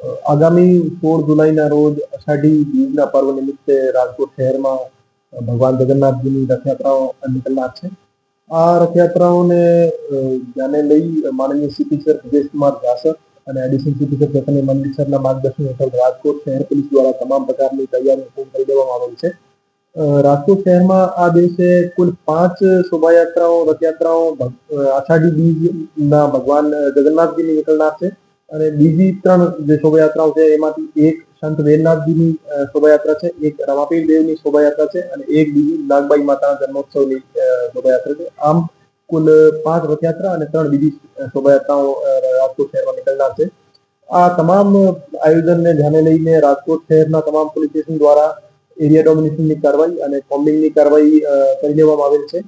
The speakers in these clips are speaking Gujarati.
આગામી 16 જુલાઈના રોજ અષાઢી બીજના પર્વ નિમિત્તે રાજકોટ શહેરમાં ભગવાન જગન્નાથજીની રથયાત્રાઓ નીકળનાર છે. આ રથયાત્રાઓને ધ્યાને લઈ માનનીય સીપી સર પ્રદેશકુમાર વ્યાસક અને એડિશનલ સીપી સર ચેતન્ય મંદિર સરના માર્ગદર્શન હેઠળ રાજકોટ શહેર પોલીસ દ્વારા તમામ પ્રકારની તૈયારીઓ પૂર્ણ કરી દેવામાં આવેલ છે. રાજકોટ શહેરમાં આ દિવસે કુલ 5 શોભાયાત્રાઓ રથયાત્રાઓ આષાઢી બીજના ભગવાન જગન્નાથજીની નીકળનાર છે અને બીજી 3 જે શોભાયાત્રાઓ છે એમાંથી એક સંત વેલનાથજીની શોભાયાત્રા છે, એક રમાપીર દેવની શોભાયાત્રા છે અને એક બીજી નાગબાઈ માતાના જન્મોત્સવની શોભાયાત્રા છે. આમ કુલ 5 રથયાત્રા અને 3 બીજી શોભાયાત્રાઓ રાજકોટ શહેરમાં નીકળનાર છે. આ તમામ આયોજનને ધ્યાને લઈને રાજકોટ શહેરના તમામ પોલીસ સ્ટેશન દ્વારા એરિયા ડોમિનેશનની કાર્યવાહી અને કોમ્બિંગની કાર્યવાહી કરી લેવામાં આવેલ છે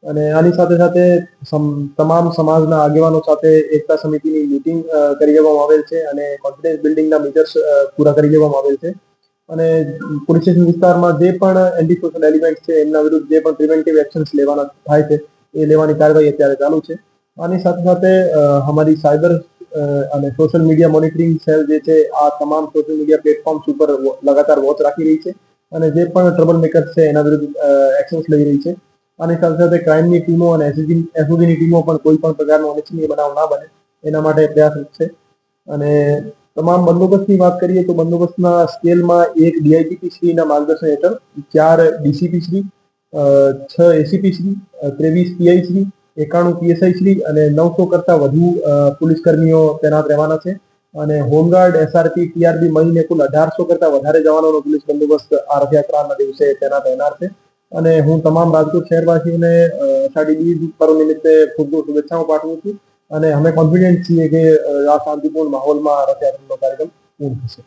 અને આની સાથે સાથે તમામ સમાજના આગેવાનો સાથે એકતા સમિતિની મીટિંગ કરી લેવામાં આવેલ છે અને કોન્ફિડન્સ બિલ્ડિંગના મેજર્સ પૂરા કરી લેવામાં આવેલ છે અને પોલીસ સ્ટેશન વિસ્તારમાં જે પણ એન્ટી સોશિયલ એલિમેન્ટ છે એમના વિરુદ્ધ જે પણ પ્રિવેન્ટિવ એક્શન્સ લેવાના થાય છે એ લેવાની કાર્યવાહી અત્યારે ચાલુ છે. આની સાથે સાથે અમારી સાયબર અને સોશિયલ મીડિયા મોનિટરિંગ સેલ જે છે આ તમામ સોશિયલ મીડિયા પ્લેટફોર્મ્સ ઉપર લગાતાર વોચ રાખી રહી છે અને જે પણ ટ્રબલ મેકર્સ છે એના વિરુદ્ધ એક્શન્સ લઈ રહી છે. આની સાથે સાથે ક્રાઇમની ટીમો અને એસઓજીની ટીમો પણ કોઈ પણ પ્રકારનો અનિચ્છનીય બનાવ ના બને એના માટે પ્રયાસરત છે અને તમામ બંદોબસ્તની વાત કરીએ તો બંદોબસ્તના સ્કેલમાં 1 ડીઆઈજીપી શ્રીના માર્ગદર્શન હેઠળ 4 DCP Shri, 6 ACP Shri, 23 PI Shri, 91 PSI Shri અને 900 કરતા વધુ પોલીસ કર્મીઓ તૈનાત રહેવાના છે અને હોમગાર્ડ, એસઆરપી, ટીઆરબી મળીને કુલ 1800 કરતા વધારે જવાનોનો પોલીસ બંદોબસ્ત આ રથયાત્રાના દિવસે તૈનાત રહેનાર છે અને હું તમામ રાજકોટ શહેરવાસીઓને અષાઢી બીજ પર્વ નિમિત્તે ખૂબ ખૂબ શુભેચ્છાઓ પાઠવું છું અને અમે કોન્ફિડન્ટ છીએ કે આ શાંતિપૂર્ણ માહોલમાં રથયાત્રાનો કાર્યક્રમ પૂર્ણ થશે.